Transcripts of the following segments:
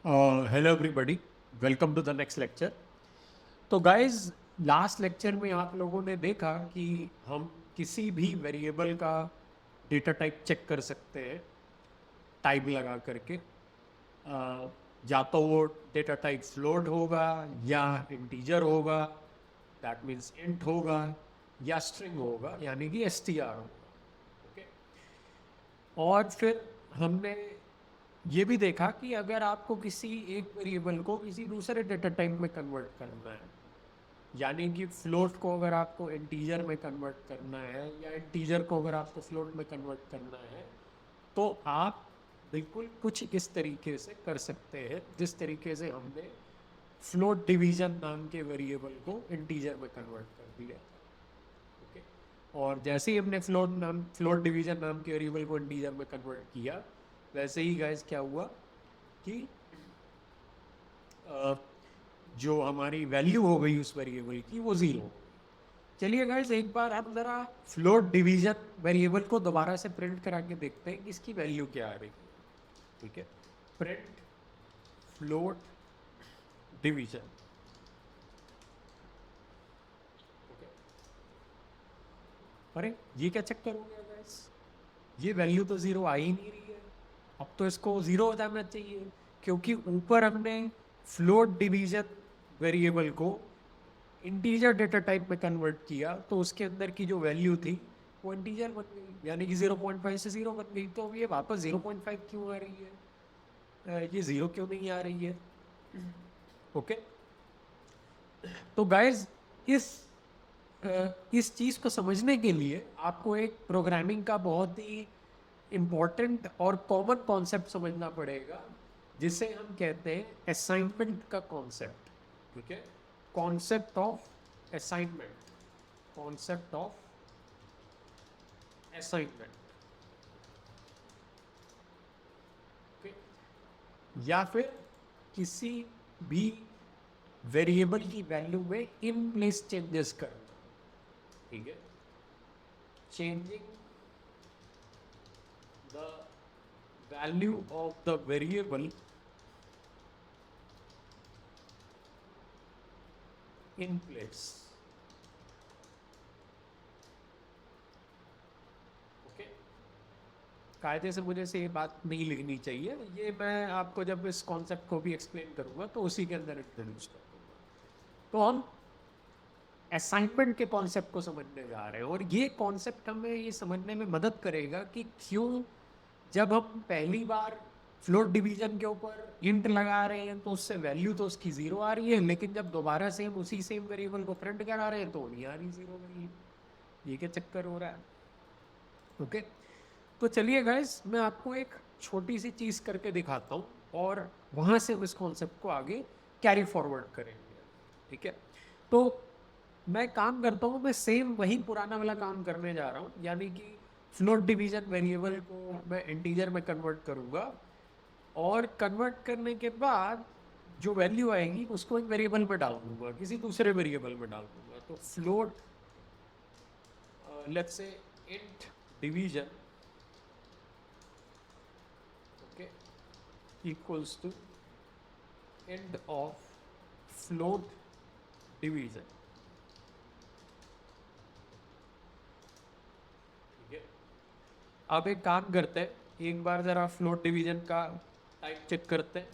Hello everybody, welcome to the next lecture. तो guys, last lecture में आप लोगों ने देखा कि हम किसी भी वेरिएबल का डेटा टाइप चेक कर सकते हैं टाइप लगा करके। या तो वो डेटा टाइप फ्लोट होगा या इंटीजर होगा, दैट मीन्स इंट होगा, या स्ट्रिंग होगा यानी कि str होगा। ओके। और फिर हमने ये भी देखा कि अगर आपको किसी एक वेरिएबल को किसी दूसरे डेटा टाइप में कन्वर्ट करना है, यानी कि फ्लोट को अगर आपको इंटीजर में कन्वर्ट करना है या इंटीजर को अगर आपको फ्लोट में कन्वर्ट करना है, तो आप बिल्कुल कुछ इस तरीके से कर सकते हैं जिस तरीके से हमने फ्लोट डिवीजन नाम के वेरिएबल को इंटीजर में कन्वर्ट कर दिया। ओके। और जैसे ही हमने फ्लोट डिवीजन नाम के वेरिएबल को इंटीजर में कन्वर्ट किया, वैसे ही गाइस क्या हुआ कि अ, जो हमारी वैल्यू हो गई उस वेरिएबल की वो जीरो हो गई। चलिए गाइस, एक बार हम जरा फ्लोट डिवीजन वेरिएबल को दोबारा से प्रिंट करा के देखते हैं कि इसकी वैल्यू क्या आ रही है। ठीक है, प्रिंट फ्लोट डिवीजन। ओके। अरे ये क्या चक्कर हो गया गाइस, ये वैल्यू तो जीरो आ ही नहीं रही है। अब तो इसको जीरो हो जाना चाहिए, क्योंकि ऊपर हमने फ्लोट डिवीजन वेरिएबल को इंटीजर डेटा टाइप में कन्वर्ट किया, तो उसके अंदर की जो वैल्यू थी वो इंटीजर बन गई, यानी कि 0.5 से जीरो बन गई। तो अब ये वापस 0.5 क्यों आ रही है? ये जीरो क्यों नहीं आ रही है? ओके। तो गाइज, इस इस चीज को समझने के लिए आपको एक प्रोग्रामिंग का बहुत ही इंपॉर्टेंट और कॉमन कॉन्सेप्ट समझना पड़ेगा, जिसे हम कहते हैं असाइनमेंट का कॉन्सेप्ट। ठीक है, concept of assignment, concept of assignment. या फिर किसी भी वेरिएबल की वैल्यू में इन प्लेस चेंजेस करना। ठीक है, changing the value of the variable in place. Okay. कायदे से मुझे से ये बात नहीं लिखनी चाहिए, ये मैं आपको जब इस कॉन्सेप्ट को भी एक्सप्लेन करूंगा तो उसी के अंदर इंट्रोड्यूस कर दूंगा। तो हम असाइनमेंट के कॉन्सेप्ट को समझने जा रहे हैं, और ये कॉन्सेप्ट हमें ये समझने में मदद करेगा कि क्यों जब हम पहली बार फ्लोट डिवीजन के ऊपर इंट लगा रहे हैं तो उससे वैल्यू तो उसकी जीरो आ रही है, लेकिन जब दोबारा से हम उसी सेम वेरिएबल को प्रिंट करा रहे हैं तो नहीं आ रही जीरो वैल्यू। ये क्या चक्कर हो रहा है? ओके। तो चलिए गाइस, मैं आपको एक छोटी सी चीज करके दिखाता हूँ, और वहां से हम इस कॉन्सेप्ट को आगे कैरी फॉरवर्ड करेंगे। ठीक है। तो मैं काम करता हूँ, मैं सेम वही पुराना वाला काम करने जा रहा हूँ, यानी कि फ्लोट डिवीजन वेरिएबल को मैं इंटीजर में कन्वर्ट करूंगा, और कन्वर्ट करने के बाद जो वैल्यू आएगी उसको एक वेरिएबल में डाल दूंगा, किसी दूसरे वेरिएबल में डाल दूंगा। तो float, let's say int division, okay, equals to end of float division। ठीक है, अब एक काम करते हैं, एक बार जरा फ्लोट डिवीजन का टाइप चेक करते हैं।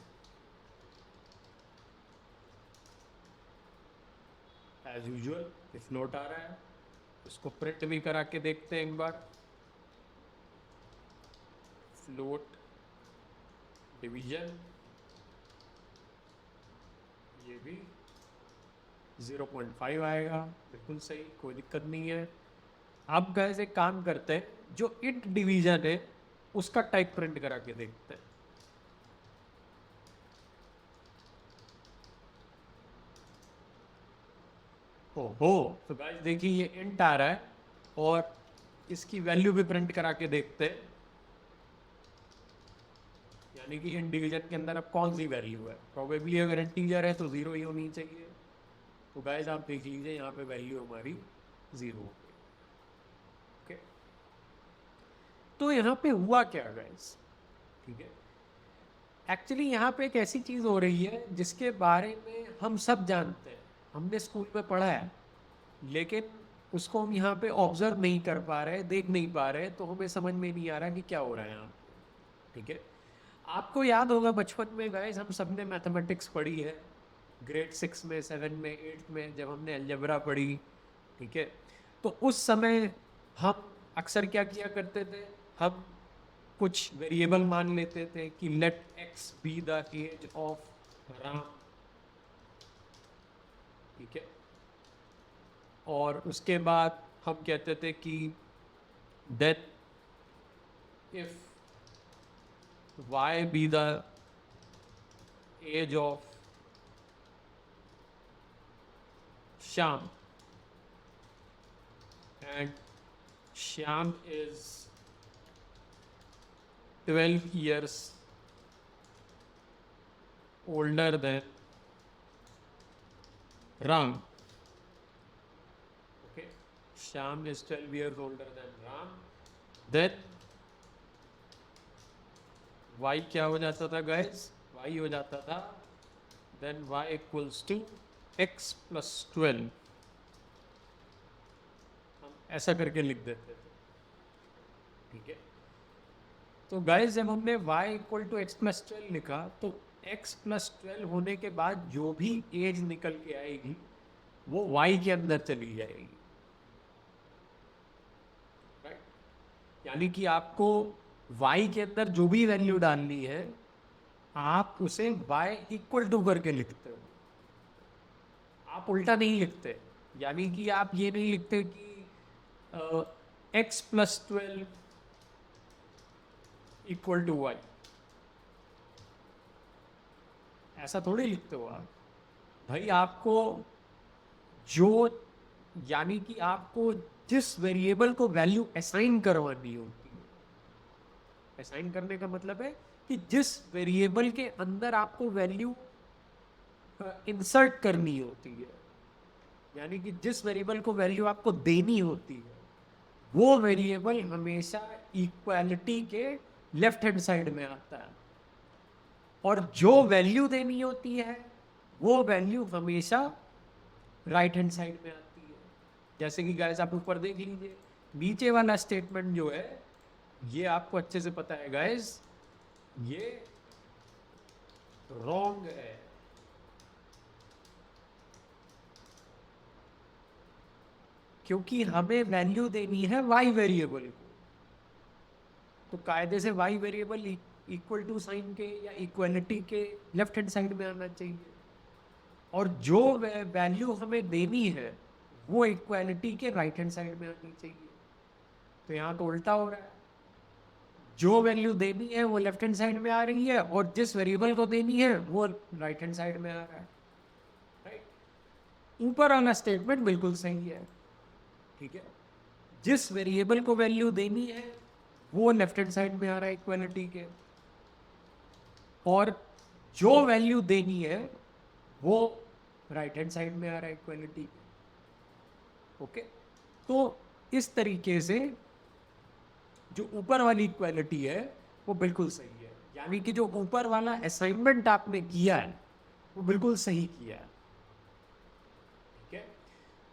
एज यूजुअल फ्लोट आ रहा है, इसको प्रिंट भी करा के देखते हैं एक बार। फ्लोट डिवीजन, ये भी 0.5 आएगा, बिल्कुल सही, कोई दिक्कत नहीं है। अब गैस एक काम करते हैं, जो इंट डिवीजन है उसका टाइप प्रिंट करा के देखते हैं। ओहो, तो गाइस देखिए ये इंट आ रहा है, और इसकी वैल्यू भी प्रिंट करा के देखते हैं, यानी कि इंट डिवीजन के अंदर अब कौन सी वैल्यू है। प्रोबेबली अगर इंटीजर है तो जीरो ही होनी चाहिए। तो गाइस आप देख लीजिए, यहाँ पे वैल्यू हमारी जीरो हो गई। ओके। तो यहाँ पे हुआ क्या गाइस? ठीक है, एक्चुअली यहाँ पे एक ऐसी चीज़ हो रही है जिसके बारे में हम सब जानते हैं, हमने स्कूल में पढ़ा है, लेकिन उसको हम यहाँ पे ऑब्जर्व नहीं कर पा रहे, देख नहीं पा रहे, तो हमें समझ में नहीं आ रहा कि क्या हो रहा है यहाँ पे। ठीक है, आपको याद होगा बचपन में गाइस हम सब ने मैथमेटिक्स पढ़ी है, ग्रेड 6 में, 7 में, 8 में, जब हमने अलजेब्रा पढ़ी। ठीक है, तो उस समय हम अक्सर क्या किया करते थे, हम कुछ वेरिएबल मान लेते थे कि let x be the age of Ram. ठीक है, और उसके बाद हम कहते थे कि then if y be the age of Shyam and Shyam is 12 years older than Ram. Okay, Shyam is 12 years older than Ram. Then y क्या हो जाता था guys? y हो जाता था then y equals to x plus 12. हम ऐसा करके लिख देते थे। ठीक है, तो गाइस जब हमने y equal to x plus 12 लिखा, तो x प्लस 12 होने के बाद जो भी एज निकल के आएगी वो y के अंदर चली जाएगी। राइट, यानी कि आपको y के अंदर जो भी वैल्यू डालनी है आप उसे y इक्वल टू करके लिखते हो, आप उल्टा नहीं लिखते। यानी कि आप ये नहीं लिखते कि x plus 12 equal to y, ऐसा थोड़ी लिखते हो आप भाई। आपको जो, यानी कि आपको जिस वेरिएबल को वैल्यू असाइन करवानी होती है, असाइन करने का मतलब है कि जिस वेरिएबल के अंदर आपको वैल्यू इंसर्ट करनी होती है, यानी कि जिस वेरिएबल को वैल्यू आपको देनी होती है, वो वेरिएबल हमेशा इक्वालिटी के लेफ्ट हैंड साइड में आता है, और जो वैल्यू देनी होती है वो वैल्यू हमेशा राइट हैंड साइड में आती है। जैसे कि गाइस आप ऊपर देख लीजिए, नीचे वाला स्टेटमेंट जो है ये आपको अच्छे से पता है गाइस, ये रॉन्ग है। क्योंकि हमें वैल्यू देनी है वाई वेरिएबल को, तो कायदे से y variable equal to sign के या इक्वलिटी के लेफ्ट हैंड साइड में आना चाहिए, और जो वैल्यू हमें देनी है वो इक्वलिटी के राइट हैंड साइड में आनी चाहिए। तो यहाँ तो उल्टा हो रहा है, जो वैल्यू देनी है वो लेफ्ट हैंड साइड में आ रही है और जिस वेरिएबल को देनी है वो राइट हैंड साइड में आ रहा है। राइट, ऊपर वाला स्टेटमेंट बिल्कुल सही है। ठीक है, जिस वेरिएबल को वैल्यू देनी है वो लेफ्ट हैंड साइड में आ रहा है इक्वलिटी के, और जो वैल्यू देनी है वो राइट हैंड साइड में आ रहा है इक्वलिटी के। ओके, तो इस तरीके से जो ऊपर वाली इक्वलिटी है वो बिल्कुल सही है, यानी कि जो ऊपर वाला असाइनमेंट आपने किया है वो बिल्कुल सही किया है। ठीक है,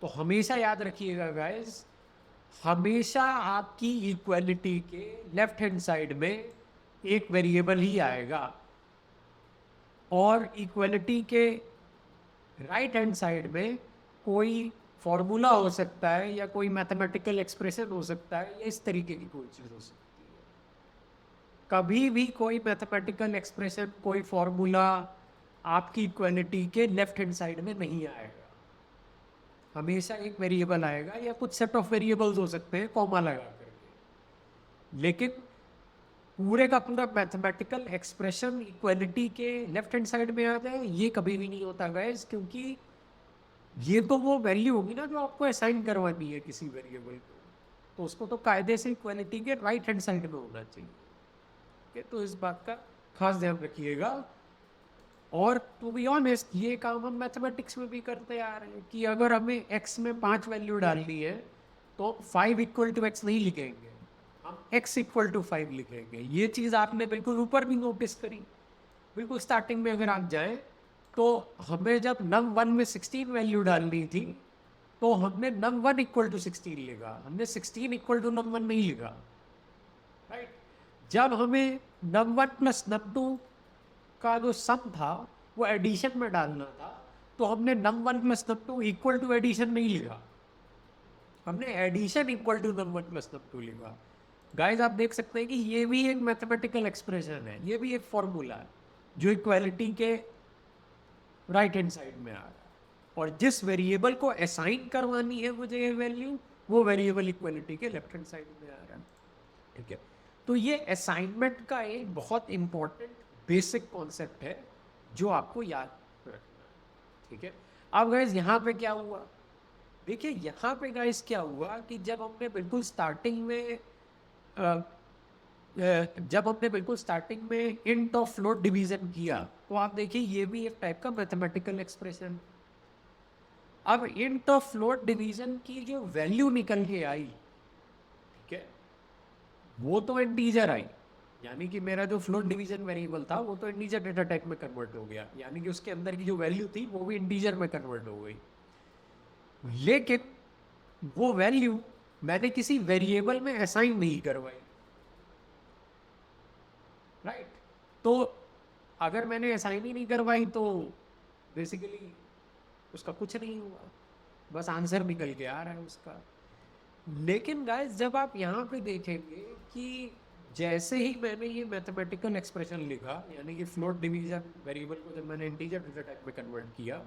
तो हमेशा याद रखिएगा गाइस, हमेशा आपकी इक्वलिटी के लेफ्ट हैंड साइड में एक वेरिएबल ही आएगा, और इक्वलिटी के राइट हैंड साइड में कोई फॉर्मूला हो सकता है या कोई मैथमेटिकल एक्सप्रेशन हो सकता है या इस तरीके की कोई चीज़ हो सकती है। कभी भी कोई मैथमेटिकल एक्सप्रेशन, कोई फॉर्मूला आपकी इक्वलिटी के लेफ्ट हैंड साइड में नहीं आएगा, हमेशा एक वेरिएबल आएगा या कुछ सेट ऑफ वेरिएबल्स हो सकते हैं कॉमा लगा करके, लेकिन पूरे का पूरा मैथमेटिकल एक्सप्रेशन इक्वलिटी के लेफ्ट हैंड साइड में आता है ये कभी भी नहीं होता गाइस, क्योंकि ये तो वो वैल्यू होगी ना जो आपको असाइन करवानी है किसी वेरिएबल को, तो उसको तो कायदे से इक्वलिटी के राइट हैंड साइड में होना चाहिए। ओके, तो इस बात का खास ध्यान रखिएगा। और टू बी ऑनेस्ट ये काम हम मैथमेटिक्स में भी करते आ रहे हैं कि अगर हमें x में 5 वैल्यू डालनी है तो 5 इक्वल टू एक्स नहीं लिखेंगे, हम x इक्वल टू 5 लिखेंगे। ये चीज़ आपने बिल्कुल ऊपर भी नोटिस करी, बिल्कुल स्टार्टिंग में अगर आप जाएं तो हमें जब num1 में 16 वैल्यू डालनी थी तो हमने num1 इक्वल टू 16 लिखा, हमने 16 इक्वल टू num1 नहीं लिखा, राइट। जब हमें num1 प्लस num2 का जो सम था वो एडिशन में डालना था तो हमने num1 plus num2 equal to addition नहीं लिखा, हमने addition equal to num1 plus num2 लिखा। गाइस आप देख सकते हैं कि ये भी एक मैथमेटिकल एक्सप्रेशन है, ये भी एक फॉर्मूला है जो इक्वालिटी के राइट हैंड साइड में आ रहा है, और जिस वेरिएबल को असाइन करवानी है मुझे ये वैल्यू, वो वेरिएबल इक्वालिटी के लेफ्ट हैंड साइड में आ रहा है, ठीक है। तो ये असाइनमेंट का एक बहुत इंपॉर्टेंट बेसिक कॉन्सेप्ट है जो आपको याद रखना है, ठीक है। अब गाइस यहाँ पे क्या हुआ, देखिए यहाँ पे गाइस क्या हुआ कि जब हमने बिल्कुल स्टार्टिंग में इंट ऑफ फ्लोट डिवीजन किया तो आप देखिए ये भी एक टाइप का मैथमेटिकल एक्सप्रेशन। अब इंट ऑफ फ्लोट डिवीजन की जो वैल्यू निकल के आई, ठीक है, वो तो इंटीजर आई, यानी कि मेरा जो फ्लोट डिवीजन वेरिएबल था वो तो इंटीजर डेटा टाइप में कन्वर्ट हो गया, यानी कि उसके अंदर की जो वैल्यू थी वो भी इंटीजर में कन्वर्ट हो गई। लेकिन वो वैल्यू मैंने किसी वेरिएबल में असाइन नहीं करवाई, राइट। तो अगर मैंने असाइन ही नहीं करवाई तो बेसिकली उसका कुछ नहीं हुआ, बस आंसर निकल के आ रहा है उसका। लेकिन गाइस जब आप यहाँ पे देखेंगे कि जैसे ही मैंने ये मैथमेटिकल एक्सप्रेशन लिखा, यानी कि फ्लोट डिवीजन वेरिएबल को जब मैंने इंटीजर डेटा टाइप में कन्वर्ट किया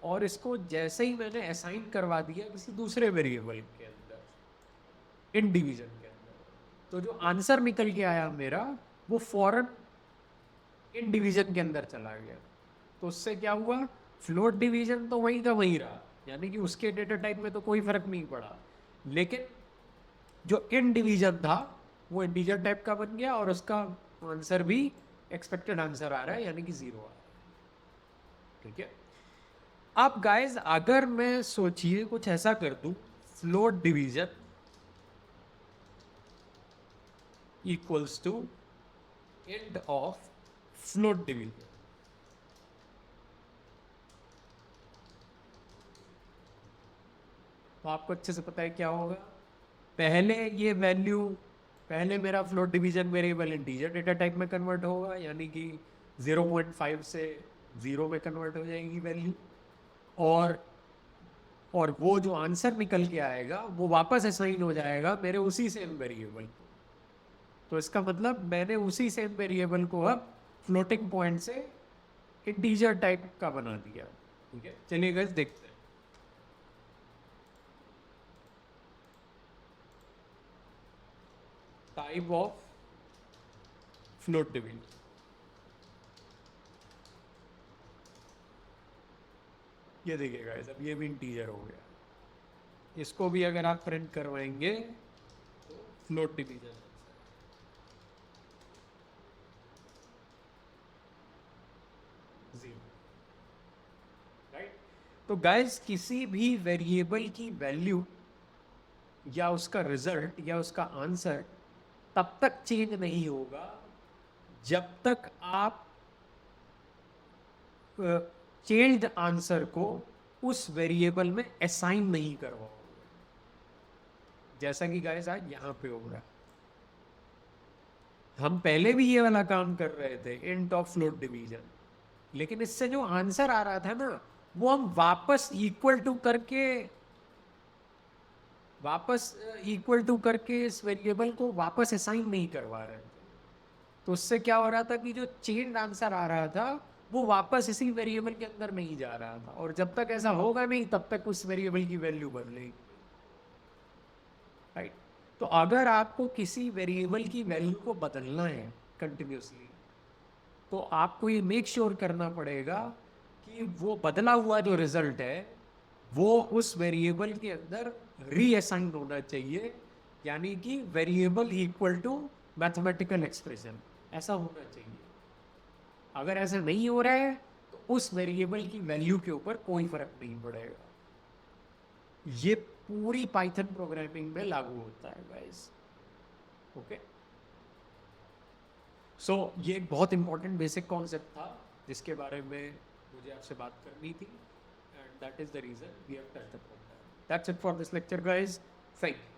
और इसको जैसे ही मैंने असाइन करवा दिया किसी दूसरे वेरिएबल के अंदर इन डिवीजन के अंदर, तो जो आंसर निकल के आया मेरा वो फौरन इन डिवीजन के अंदर चला गया। तो उससे क्या हुआ, फ्लोट डिवीजन तो वहीं का वहीं रहा, यानी कि उसके डेटा टाइप में तो कोई फर्क नहीं पड़ा, लेकिन जो इन डिवीजन था वो इंटीजर टाइप का बन गया और उसका आंसर भी एक्सपेक्टेड आंसर आ रहा है, यानी कि 0 आ रहा है, ठीक है। अब गाइस अगर मैं सोचिए कुछ ऐसा कर दूं, float division equals to int of float division, तो आपको अच्छे से पता है क्या होगा। पहले ये वैल्यू, पहले मेरा float division variable integer data type में कन्वर्ट होगा, यानी कि 0.5 से 0 में कन्वर्ट हो जाएगी वैल्यू, और वो जो आंसर निकल के आएगा वो वापस असाइन हो जाएगा मेरे उसी सेम वेरिएबल को। तो इसका मतलब मैंने उसी सेम वेरिएबल को अब फ्लोटिंग पॉइंट से इंटीजर टाइप का बना दिया, ठीक है। चलिए गाइस देखते हैं। टाइप ऑफ फ्लोट डिवीजन, ये देखिए गाइस अब ये भी इंटीजर हो गया, इसको भी अगर आप प्रिंट करवाएंगे तो फ्लोट डिवीजन 0, राइट। तो गाइस किसी भी वेरिएबल की वैल्यू या उसका रिजल्ट या उसका आंसर तब तक चेंज नहीं होगा जब तक आप चेंज्ड आंसर को उस वेरिएबल में असाइन नहीं करवाओगे, जैसा कि गाइस आज यहां पे हो रहा है। हम पहले भी ये वाला काम कर रहे थे इंट ऑफ फ्लोट डिवीजन, लेकिन इससे जो आंसर आ रहा था ना वो हम वापस इक्वल टू करके इस वेरिएबल को वापस असाइन नहीं करवा रहे थे। तो उससे क्या हो रहा था कि जो चेंज्ड आंसर आ रहा था वो वापस इसी वेरिएबल के अंदर नहीं जा रहा था, और जब तक ऐसा होगा नहीं तब तक उस वेरिएबल की वैल्यू बदलेगी, राइट। तो अगर आपको किसी वेरिएबल की वैल्यू को बदलना है कंटिन्यूसली, तो आपको ये मेक श्योर करना पड़ेगा कि वो बदला हुआ जो रिजल्ट है वो उस वेरिएबल के अंदर रीअसाइन होना चाहिए, यानी कि variable equal to mathematical expression, ऐसा होना चाहिए। अगर ऐसा नहीं हो रहा है तो उस वेरिएबल की वैल्यू के ऊपर कोई फर्क नहीं पड़ेगा। ये पूरी पाइथन प्रोग्रामिंग में लागू होता है गाइस, ओके। सो ये एक बहुत इंपॉर्टेंट बेसिक कॉन्सेप्ट था जिसके बारे में मुझे आपसे बात करनी थी, and that is the reason we have touched upon that. That's it for this lecture guys, thank you.